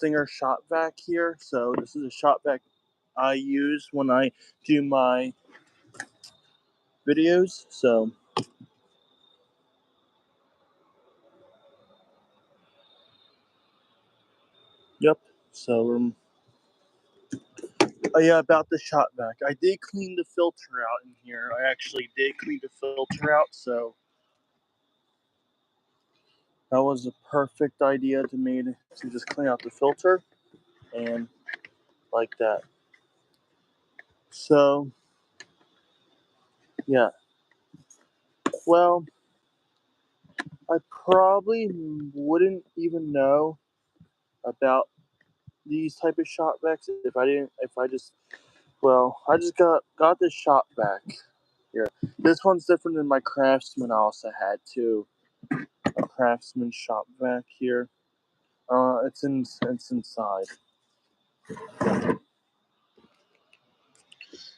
Stinger shop vac here. So this is a shop vac I use when I do my videos. So yep. So oh yeah, about the shop vac. I did clean the filter out in here. I actually did clean the filter out, so that was a perfect idea to just clean out the filter and like that. So yeah. Well, I probably wouldn't even know about these type of shop vacs I just got this shop vac here. This one's different than my Craftsman I also had too. A Craftsman shop vac here. It's inside.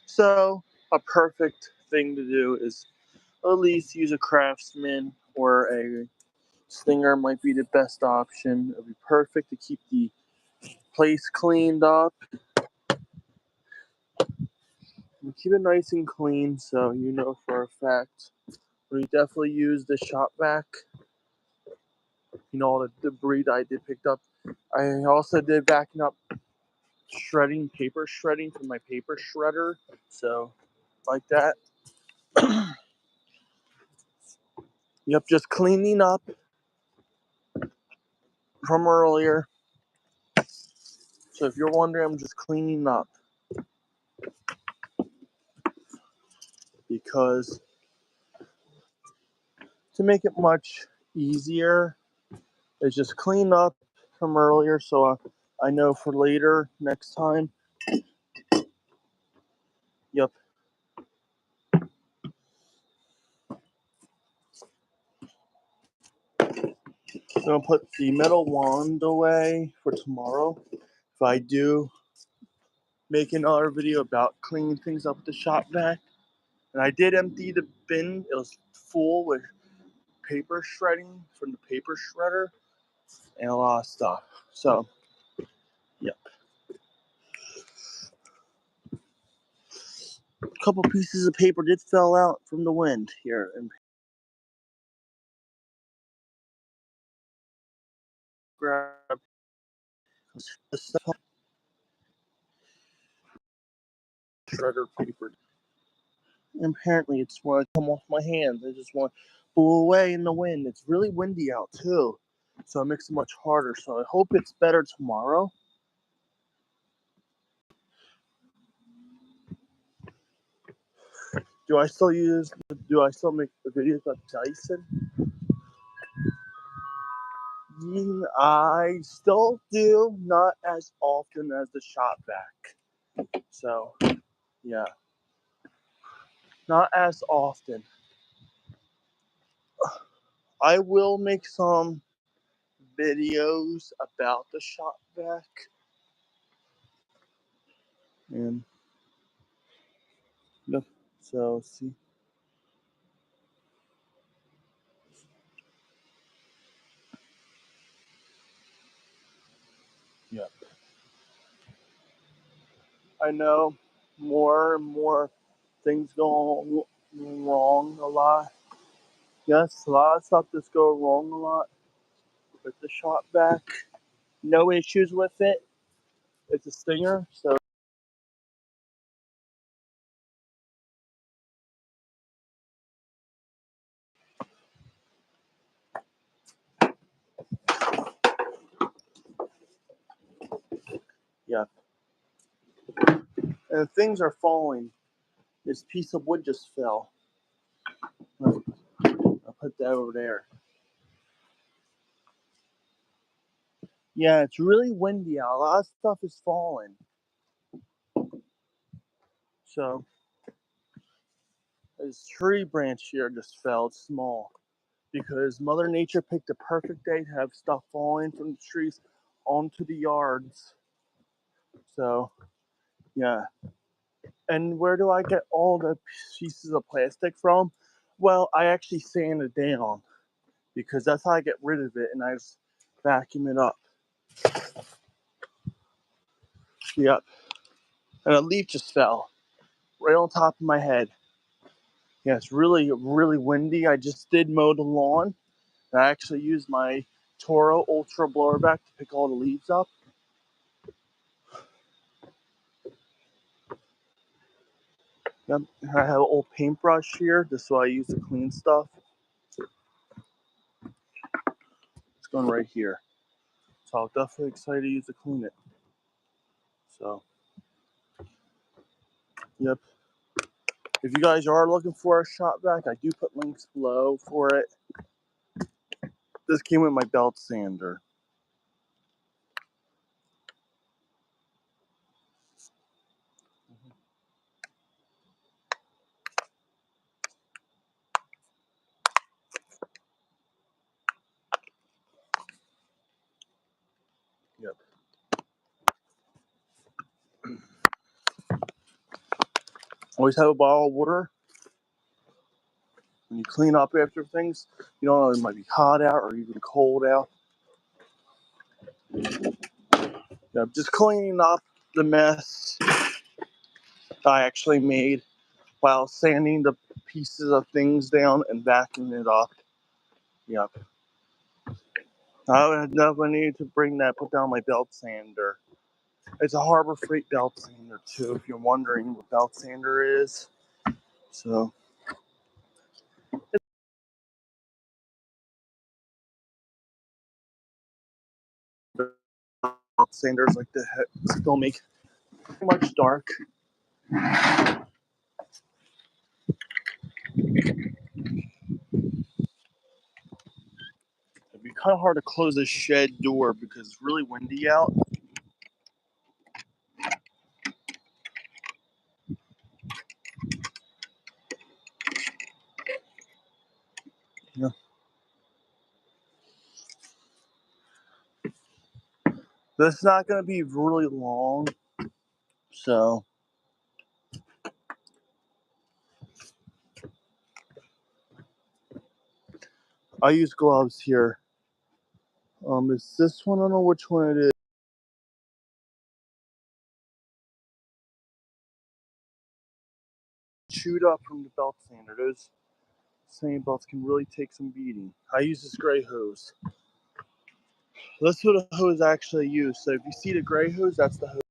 So a perfect thing to do is at least use a Craftsman or a Stinger might be the best option. It'll be perfect to keep the place cleaned up. And keep it nice and clean so you know for a fact. We definitely use the shop vac. You know, all the debris that I did picked up. I also did backing up paper shredding from my paper shredder. So like that. Yep, just cleaning up from earlier. So if you're wondering, I'm just cleaning up because to make it much easier, is just clean up from earlier so I know for later next time. Yep. I'm gonna put the metal wand away for tomorrow. If I do make another video about cleaning things up with the shop vac. And I did empty the bin. It was full with paper shredding from the paper shredder and a lot of stuff. So, yep. A couple pieces of paper did fell out from the wind here. And grab the stuff. Shredder paper. And apparently it's want to come off my hands. I just want to blow away in the wind. It's really windy out too. So it makes it much harder. So I hope it's better tomorrow. Do I still make the videos about Dyson? I still do, not as often as the shop vac. So, yeah, not as often. I will make some videos about the shop vac. And, yep, so, see. Yep. I know more and more things go wrong a lot. Yes, a lot of stuff just go wrong a lot with the shop vac. No issues with it. It's a Stinger, so yeah. And things are falling. This piece of wood just fell. I'll put that over there. Yeah, it's really windy out. A lot of stuff is falling. So this tree branch here just fell. It's small because Mother Nature picked a perfect day to have stuff falling from the trees onto the yards. So yeah. And where do I get all the pieces of plastic from? Well, I actually sand it down because that's how I get rid of it, and I just vacuum it up. Yep. And a leaf just fell right on top of my head. Yeah, it's really, really windy. I just did mow the lawn. And I actually used my Toro Ultra blower back to pick all the leaves up. Yep. I have an old paintbrush here. This is what I use to clean stuff. It's going right here. So I'm definitely excited to use to clean it. So, yep. If you guys are looking for a shop vac, I do put links below for it. This came with my belt sander. Yep. Always have a bottle of water. When you clean up after things, you don't know, it might be hot out or even cold out. Yep. Just cleaning up the mess I actually made while sanding the pieces of things down and vacuuming it up. Yep. I definitely need to bring that, put down my belt sander. It's a Harbor Freight belt sander too, if you're wondering what belt sander is. So, belt sanders like the don't make much dark. It'd be kind of hard to close the shed door because it's really windy out. Yeah. This is not going to be really long, so I use gloves here. Is this one? I don't know which one it is. Chewed up from the belt sander. Those same belts can really take some beating. I use this gray hose. That's what a hose actually use. So if you see the gray hose, that's the hose.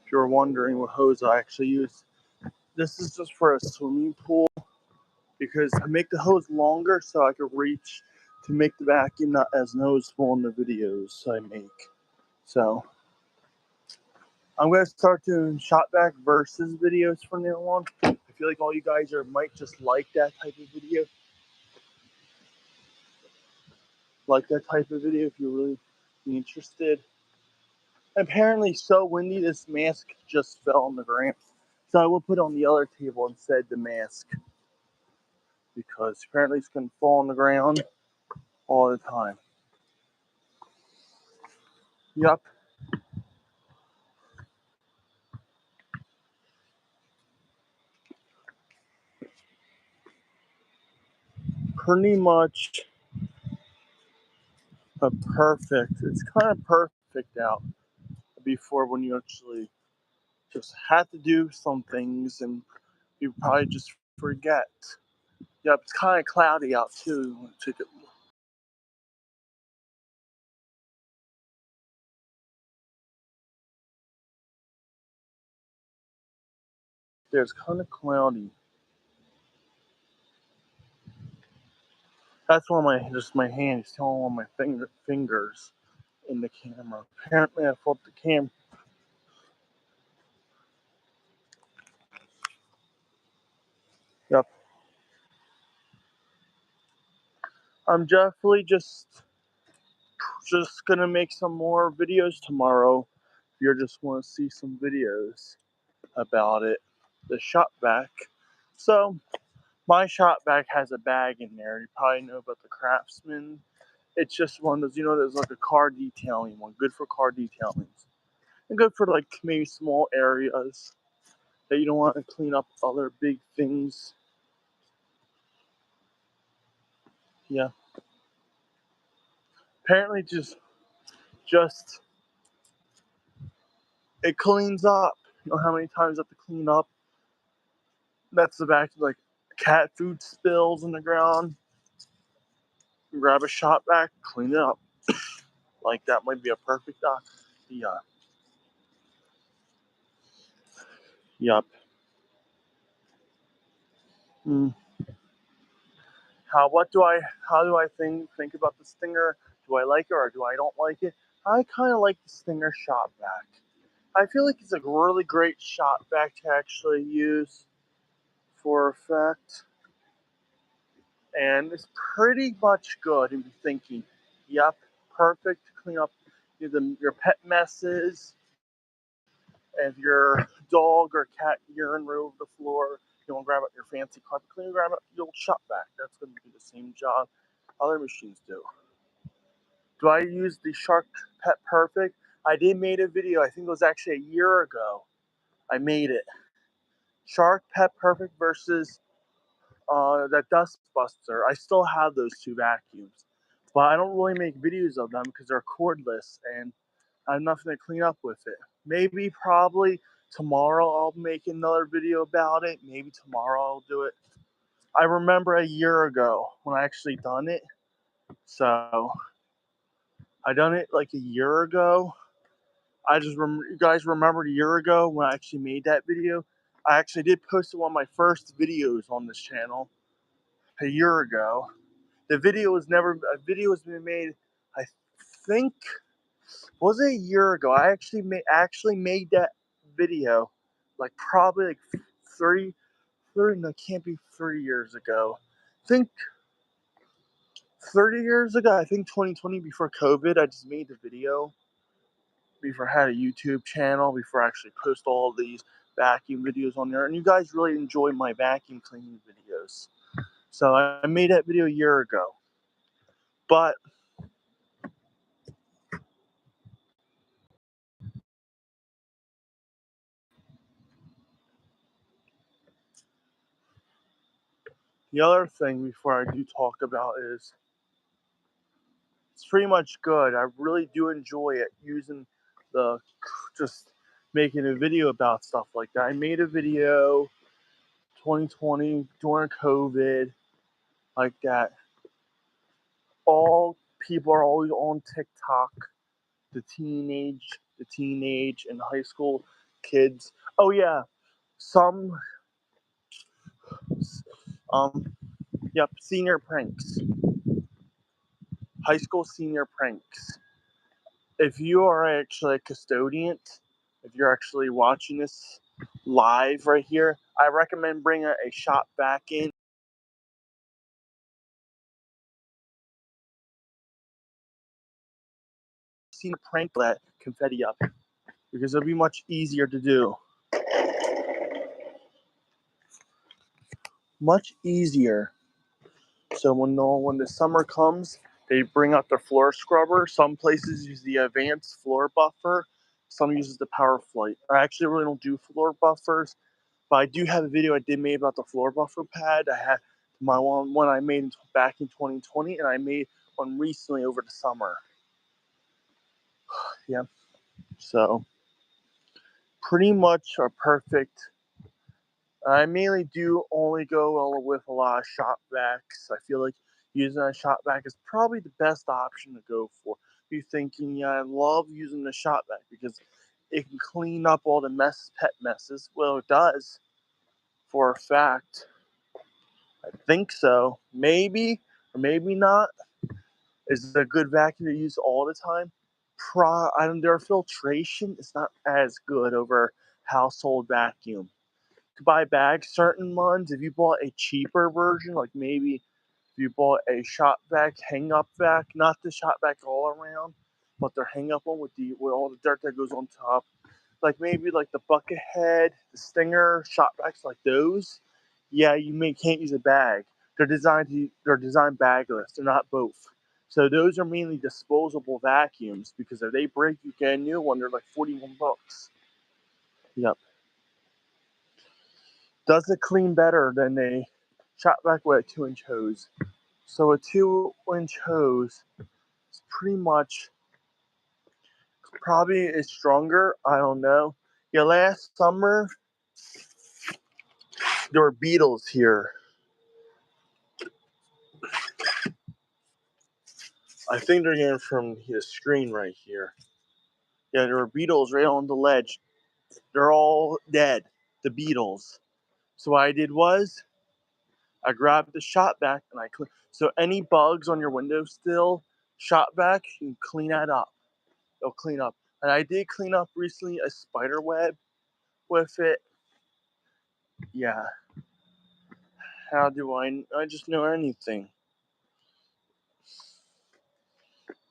If you're wondering what hose I actually use, this is just for a swimming pool because I make the hose longer so I can reach to make the vacuum not as noticeable in the videos I make. So I'm gonna start doing shop vac versus videos from now on. I feel like all you guys might just like that type of video. Like that type of video if you're really interested. Apparently so windy this mask just fell on the ground. So I will put it on the other table instead the mask. Because apparently it's gonna fall on the ground all the time. Yep. Pretty much a perfect. It's kind of perfect out before when you actually just have to do some things and you probably just forget. Yep, it's kind of cloudy out too. There's kind of cloudy. That's why my hand is telling on my fingers in the camera. Apparently, I flipped the camera. Yep. I'm definitely just gonna make some more videos tomorrow. If you just want to see some videos about it, the shop vac. So my shop vac has a bag in there. You probably know about the Craftsman. It's just one of those, there's like a car detailing one, good for car detailing. and good for like maybe small areas that you don't want to clean up other big things. Yeah. Apparently just it cleans up. You know how many times I have to clean up? That's the back like cat food spills in the ground. You grab a shop vac, clean it up. Like that might be a perfect yeah. Yup. Mm. How do I think about the Stinger? Do I like it or do I don't like it? I kind of like the Stinger shop vac. I feel like it's a really great shop vac to actually use for effect, and it's pretty much good. And you're thinking, yep, perfect to clean up your pet messes. If your dog or cat urine over the floor, you want to grab out your fancy carpet cleaner, grab out the old shop vac. That's going to do the same job other machines do. Do I use the Shark Pet Perfect? I did made a video. I think it was actually a year ago. I made it. Shark Pet Perfect versus that Dust Buster. I still have those two vacuums, but I don't really make videos of them because they're cordless and I have nothing to clean up with it. Maybe probably tomorrow I'll make another video about it. Maybe tomorrow I'll do it. I remember a year ago when I actually done it. So I done it like a year ago. I just remember, you guys remembered a year ago when I actually made that video. I actually did post one of my first videos on this channel a year ago. The video was never a video has been made. I think was it a year ago. I actually made that video like probably like 30 no, it can't be 3 years ago. I think 30 years ago. I think 2020 before COVID. I just made the video before I had a YouTube channel, before I actually post all of these vacuum videos on there. And you guys really enjoy my vacuum cleaning videos. So I made that video a year ago. But the other thing before I do talk about is it's pretty much good. I really do enjoy it using the just making a video about stuff like that. I made a video 2020 during COVID like that. All people are always on TikTok. The teenage and high school kids. Oh yeah, some um yep, senior pranks. High school senior pranks. If you are actually a custodian, if you're actually watching this live right here, I recommend bringing a shop vac in. Seen a prank that confetti up because it'll be much easier to do. Much easier. So when the summer comes, they bring out their floor scrubber. Some places use the advanced floor buffer. Some uses the power flight. I actually really don't do floor buffers, but I do have a video I did made about the floor buffer pad. I had my one I made back in 2020, and I made one recently over the summer. Yeah, so pretty much a perfect. I mainly do only go with a lot of shop vacs. I feel like using a shop vac is probably the best option to go for. You're thinking, yeah, I love using the shop vac because it can clean up all the pet messes. Well, it does for a fact. I think so. Maybe or maybe not. Is it a good vacuum to use all the time? Their filtration is not as good over household vacuum. To buy bags, certain ones, if you bought a cheaper version, like maybe if you bought a shop vac, hang up vac, not the shop vac all around, but their hang up one with all the dirt that goes on top, like maybe like the bucket head, the Stinger shop vacs like those. Yeah, can't use a bag. They're designed bagless. They're not both. So those are mainly disposable vacuums because if they break, you get a new one. They're like 41 bucks. Yep. Does it clean better than a shop vac with a 2-inch hose? So a 2-inch hose is pretty much probably is stronger. I don't know. Yeah, last summer there were beetles here. I think they're getting from the screen right here. Yeah, there were beetles right on the ledge. They're all dead, the beetles. So what I did was I grabbed the shop vac and I clean. So any bugs on your windowsill, shop vac, you can clean that up. It'll clean up. And I did clean up recently a spider web with it. Yeah. How do I just know anything.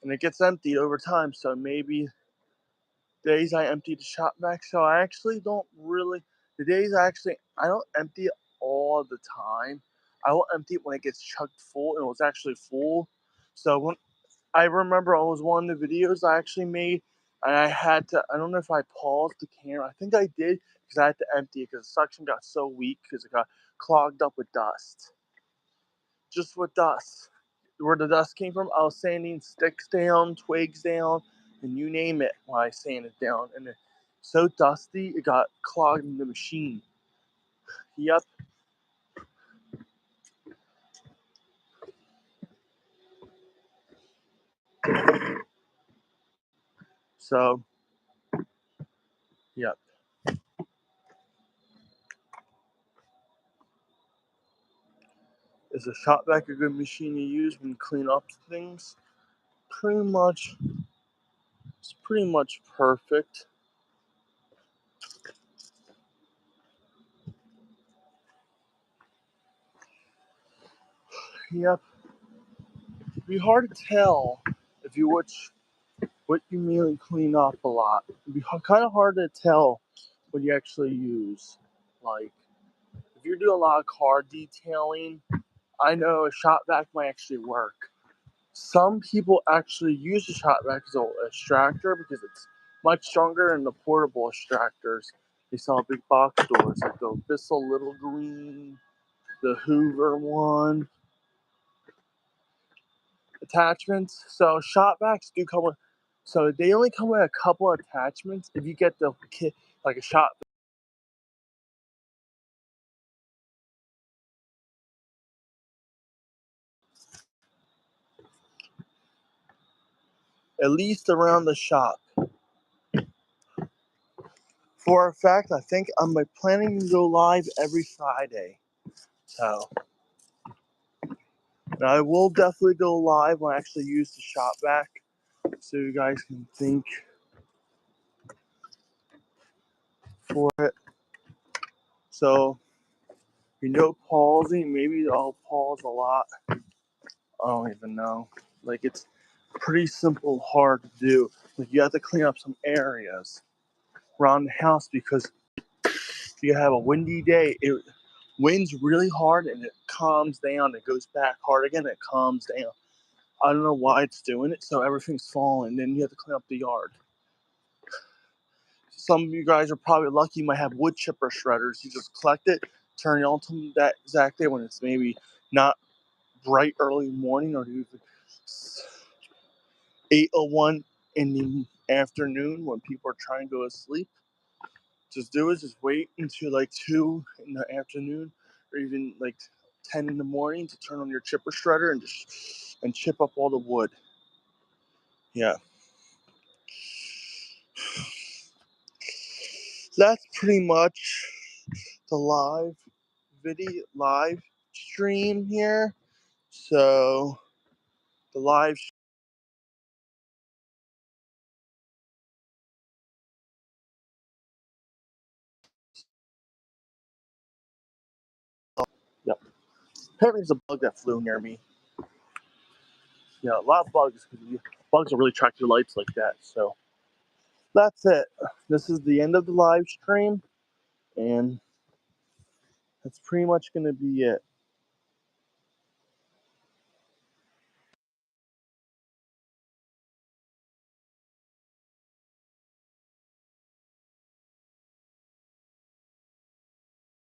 And it gets emptied over time, so maybe days I empty the shop vac. So I actually don't really, the days I don't empty it all the time. I will empty it when it gets chugged full and it was actually full. So when I remember it was one of the videos I actually made and I had to, I don't know if I paused the camera. I think I did because I had to empty it because the suction got so weak because it got clogged up with dust. Just with dust. Where the dust came from, I was sanding sticks down, twigs down, and you name it when I sanded down. And it's so dusty, it got clogged in the machine. Yep. So, yep. Is a shop vac a good machine to use when you clean up things? Pretty much. It's pretty much perfect. Yep. It'd be hard to tell if you watch what you mainly clean up a lot. It'd be kind of hard to tell what you actually use. Like, if you're doing a lot of car detailing, I know a shop vac might actually work. Some people actually use the shop vac as an extractor because it's much stronger than the portable extractors they sell at big box stores, like the Bissell Little Green, the Hoover one. Attachments. So shop vacs do come with, so they only come with a couple of attachments. If you get the kit, like a shop, at least around the shop. For a fact, I think I'm planning to go live every Friday. So, and I will definitely go live when I actually use the shop vac, so you guys can think for it. So, you know, pausing, maybe I'll pause a lot. I don't even know. Like, it's pretty simple, hard to do. Like, you have to clean up some areas around the house because you have a windy day. It winds really hard and it calms down. It goes back hard again. It calms down. I don't know why it's doing it. So everything's falling. Then you have to clean up the yard. Some of you guys are probably lucky. You might have wood chipper shredders. You just collect it, turn it on to that exact day when it's maybe not bright early morning or even 8:01 in the afternoon when people are trying to go to sleep. Just do is just wait until like 2 in the afternoon or even like 10 in the morning to turn on your chipper shredder and just and chip up all the wood. Yeah. That's pretty much the live stream here. So the live Yep. Apparently there's a bug that flew near me. Yeah, a lot of bugs. Bugs will really track your lights like that. So that's it. This is the end of the live stream, and that's pretty much going to be it.